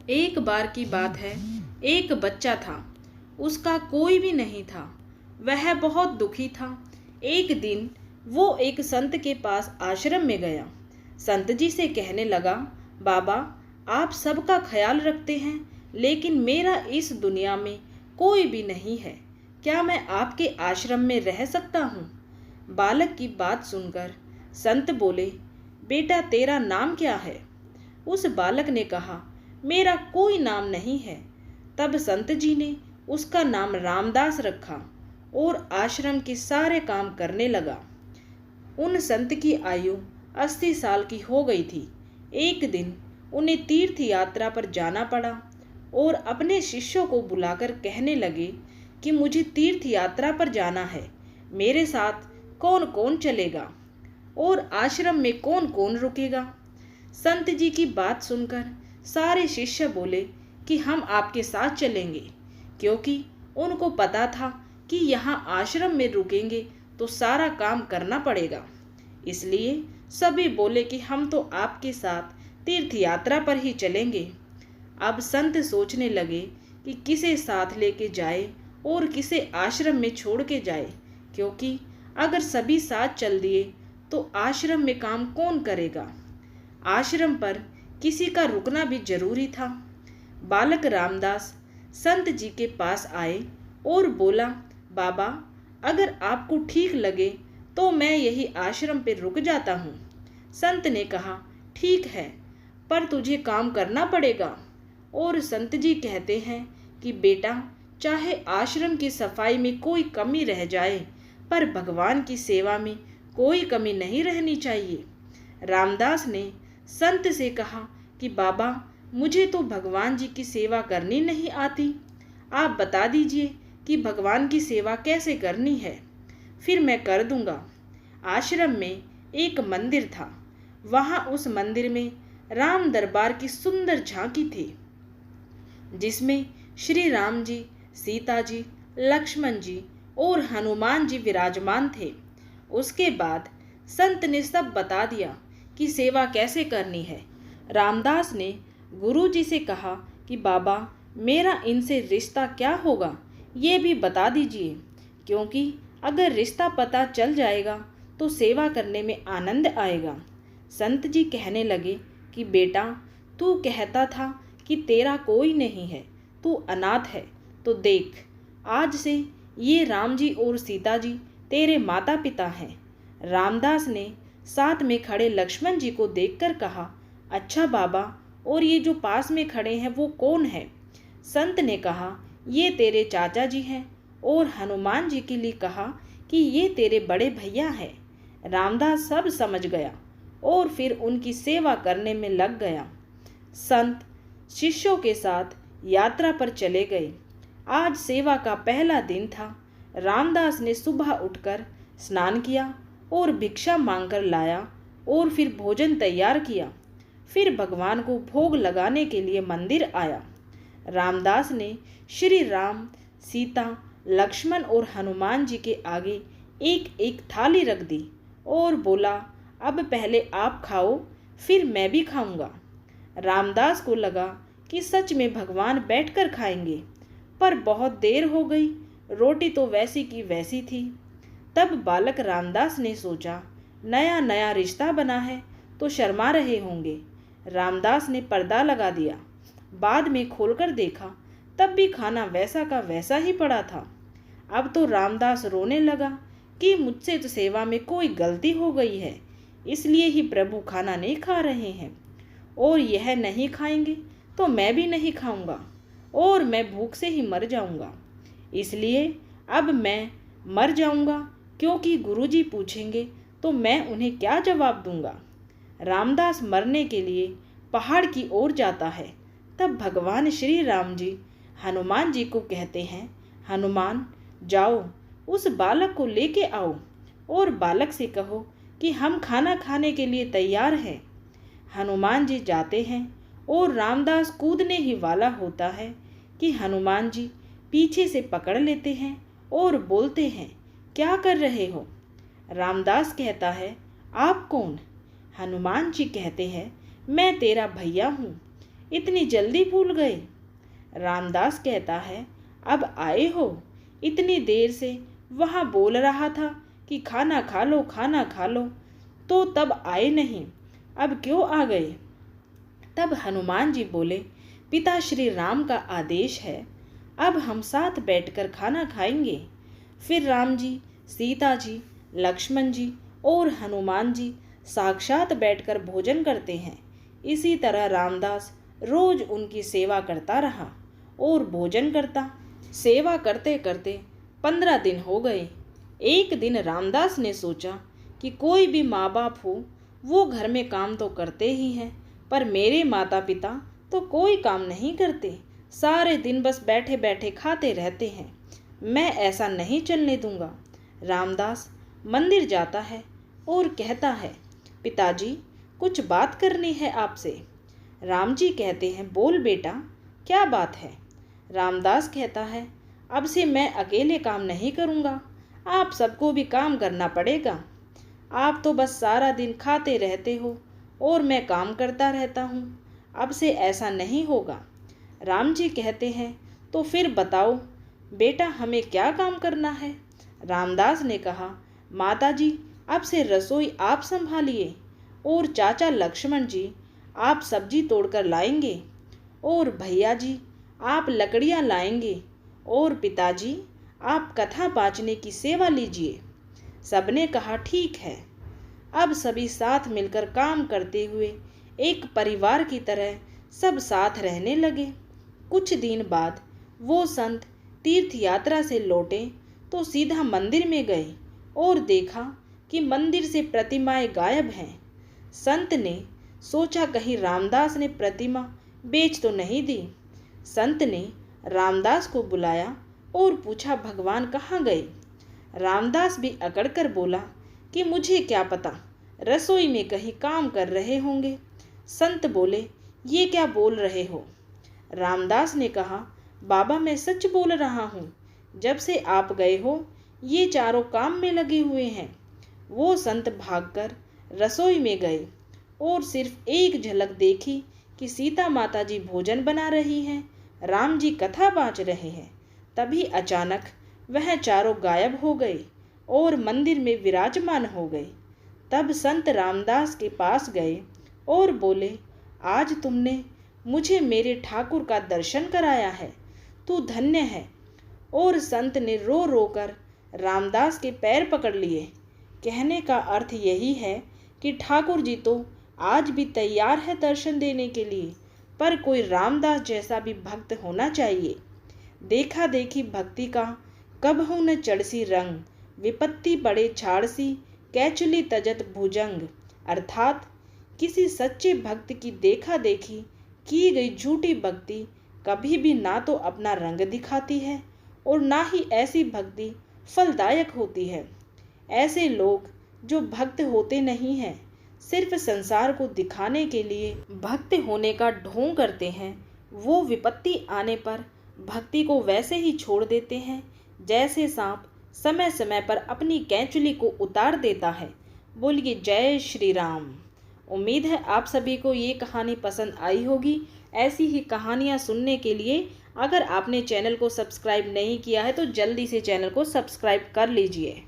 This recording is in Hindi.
एक बार की बात है, एक बच्चा था। उसका कोई भी नहीं था। वह बहुत दुखी था। एक दिन वो एक संत के पास आश्रम में गया। संत जी से कहने लगा, बाबा, आप सबका ख्याल रखते हैं, लेकिन मेरा इस दुनिया में कोई भी नहीं है। क्या मैं आपके आश्रम में रह सकता हूँ? बालक की बात सुनकर संत बोले, बेटा, तेरा नाम क्या है? उस बालक ने कहा, मेरा कोई नाम नहीं है। तब संत जी ने उसका नाम रामदास रखा और आश्रम के सारे काम करने लगा। उन संत की आयु 80 साल की हो गई थी। एक दिन उन्हें तीर्थ यात्रा पर जाना पड़ा और अपने शिष्यों को बुलाकर कहने लगे कि मुझे तीर्थ यात्रा पर जाना है। मेरे साथ कौन कौन चलेगा और आश्रम में कौन कौन रुकेगा? संत जी की बात सुनकर सारे शिष्य बोले कि हम आपके साथ चलेंगे, क्योंकि उनको पता था कि यहाँ आश्रम में रुकेंगे तो सारा काम करना पड़ेगा। इसलिए सभी बोले कि हम तो आपके साथ तीर्थ यात्रा पर ही चलेंगे। अब संत सोचने लगे कि किसे साथ लेके जाए और किसे आश्रम में छोड़ के जाए, क्योंकि अगर सभी साथ चल दिए तो आश्रम में काम कौन करेगा? आश्रम पर किसी का रुकना भी जरूरी था। बालक रामदास संत जी के पास आए और बोला, बाबा, अगर आपको ठीक लगे तो मैं यही आश्रम पे रुक जाता हूँ। संत ने कहा, ठीक है, पर तुझे काम करना पड़ेगा। और संत जी कहते हैं कि बेटा, चाहे आश्रम की सफाई में कोई कमी रह जाए, पर भगवान की सेवा में कोई कमी नहीं रहनी चाहिए। रामदास ने संत से कहा कि बाबा, मुझे तो भगवान जी की सेवा करनी नहीं आती। आप बता दीजिए कि भगवान की सेवा कैसे करनी है, फिर मैं कर दूंगा। आश्रम में एक मंदिर था। वहाँ उस मंदिर में राम दरबार की सुंदर झांकी थी, जिसमें श्री राम जी, सीता जी, लक्ष्मण जी और हनुमान जी विराजमान थे। उसके बाद संत ने सब बता दिया कि सेवा कैसे करनी है। रामदास ने गुरु जी से कहा कि बाबा, मेरा इनसे रिश्ता क्या होगा, ये भी बता दीजिए, क्योंकि अगर रिश्ता पता चल जाएगा तो सेवा करने में आनंद आएगा। संत जी कहने लगे कि बेटा, तू कहता था कि तेरा कोई नहीं है, तू अनाथ है, तो देख, आज से ये राम जी और सीता जी तेरे माता पिता हैं। रामदास ने साथ में खड़े लक्ष्मण जी को देखकर कहा, अच्छा बाबा, और ये जो पास में खड़े हैं वो कौन है? संत ने कहा, ये तेरे चाचा जी हैं। और हनुमान जी के लिए कहा कि ये तेरे बड़े भैया हैं। रामदास सब समझ गया और फिर उनकी सेवा करने में लग गया। संत शिष्यों के साथ यात्रा पर चले गए। आज सेवा का पहला दिन था। रामदास ने सुबह उठकर स्नान किया और भिक्षा मांगकर लाया और फिर भोजन तैयार किया। फिर भगवान को भोग लगाने के लिए मंदिर आया। रामदास ने श्री राम, सीता, लक्ष्मण और हनुमान जी के आगे एक एक थाली रख दी और बोला, अब पहले आप खाओ, फिर मैं भी खाऊंगा। रामदास को लगा कि सच में भगवान बैठकर खाएंगे, पर बहुत देर हो गई। रोटी तो वैसी की वैसी थी। तब बालक रामदास ने सोचा, नया नया रिश्ता बना है तो शर्मा रहे होंगे। रामदास ने पर्दा लगा दिया। बाद में खोलकर देखा, तब भी खाना वैसा का वैसा ही पड़ा था। अब तो रामदास रोने लगा कि मुझसे तो सेवा में कोई गलती हो गई है, इसलिए ही प्रभु खाना नहीं खा रहे हैं, और यह नहीं खाएंगे तो मैं भी नहीं खाऊंगा और मैं भूख से ही मर जाऊंगा। इसलिए अब मैं मर जाऊंगा, क्योंकि गुरुजी पूछेंगे तो मैं उन्हें क्या जवाब दूंगा। रामदास मरने के लिए पहाड़ की ओर जाता है। तब भगवान श्री राम जी हनुमान जी को कहते हैं, हनुमान, जाओ उस बालक को लेके आओ और बालक से कहो कि हम खाना खाने के लिए तैयार हैं। हनुमान जी जाते हैं और रामदास कूदने ही वाला होता है कि हनुमान जी पीछे से पकड़ लेते हैं और बोलते हैं, क्या कर रहे हो? रामदास कहता है, आप कौन? हनुमान जी कहते हैं, मैं तेरा भैया हूँ। इतनी जल्दी भूल गए? रामदास कहता है, अब आए हो? इतनी देर से वहाँ बोल रहा था कि खाना खा लो, खाना खा लो, तो तब आए नहीं, अब क्यों आ गए? तब हनुमान जी बोले, पिता श्री राम का आदेश है, अब हम साथ बैठकर खाना खाएंगे। फिर राम जी, सीता जी, लक्ष्मण जी और हनुमान जी साक्षात बैठकर भोजन करते हैं। इसी तरह रामदास रोज उनकी सेवा करता रहा और भोजन करता। सेवा करते करते 15 दिन हो गए। एक दिन रामदास ने सोचा कि कोई भी माँ बाप हो, वो घर में काम तो करते ही हैं, पर मेरे माता पिता तो कोई काम नहीं करते, सारे दिन बस बैठे बैठे खाते रहते हैं। मैं ऐसा नहीं चलने दूंगा। रामदास मंदिर जाता है और कहता है, पिताजी कुछ बात करनी है आपसे। राम जी कहते हैं, बोल बेटा, क्या बात है? रामदास कहता है, अब से मैं अकेले काम नहीं करूँगा, आप सबको भी काम करना पड़ेगा। आप तो बस सारा दिन खाते रहते हो और मैं काम करता रहता हूँ, अब से ऐसा नहीं होगा। राम जी कहते हैं, तो फिर बताओ बेटा, हमें क्या काम करना है? रामदास ने कहा, माताजी अब से रसोई आप संभालिए और चाचा लक्ष्मण जी आप सब्जी तोड़कर लाएंगे और भैया जी आप लकड़ियाँ लाएंगे और पिताजी आप कथा बाँचने की सेवा लीजिए। सबने कहा, ठीक है। अब सभी साथ मिलकर काम करते हुए एक परिवार की तरह सब साथ रहने लगे। कुछ दिन बाद वो संत तीर्थ यात्रा से लौटे तो सीधा मंदिर में गए और देखा कि मंदिर से प्रतिमाएं गायब हैं। संत ने सोचा कहीं रामदास ने प्रतिमा बेच तो नहीं दी। संत ने रामदास को बुलाया और पूछा, भगवान कहाँ गए? रामदास भी अकड़ कर बोला कि मुझे क्या पता, रसोई में कहीं काम कर रहे होंगे। संत बोले, ये क्या बोल रहे हो? रामदास ने कहा, बाबा मैं सच बोल रहा हूँ, जब से आप गए हो ये चारों काम में लगे हुए हैं। वो संत भागकर रसोई में गए और सिर्फ एक झलक देखी कि सीता माता जी भोजन बना रही हैं, राम जी कथा बाँच रहे हैं। तभी अचानक वह चारों गायब हो गए और मंदिर में विराजमान हो गए। तब संत रामदास के पास गए और बोले, आज तुमने मुझे मेरे ठाकुर का दर्शन कराया है, तू धन्य है। और संत ने रो रो कर रामदास के पैर पकड़ लिए। कहने का अर्थ यही है कि ठाकुर जी तो आज भी तैयार है दर्शन देने के लिए, पर कोई रामदास जैसा भी भक्त होना चाहिए। देखा देखी भक्ति का कबहू न चढ़सी रंग, विपत्ति पड़े छाड़सी, कैचुली तजत भुजंग। अर्थात किसी सच्चे भक्त की देखा देखी की गई झूठी भक्ति कभी भी ना तो अपना रंग दिखाती है और ना ही ऐसी भक्ति फलदायक होती है। ऐसे लोग जो भक्त होते नहीं हैं, सिर्फ संसार को दिखाने के लिए भक्त होने का ढोंग करते हैं, वो विपत्ति आने पर भक्ति को वैसे ही छोड़ देते हैं जैसे सांप समय समय पर अपनी कैंचुली को उतार देता है। बोलिए जय श्री राम। उम्मीद है आप सभी को ये कहानी पसंद आई होगी। ऐसी ही कहानियाँ सुनने के लिए अगर आपने चैनल को सब्सक्राइब नहीं किया है तो जल्दी से चैनल को सब्सक्राइब कर लीजिए।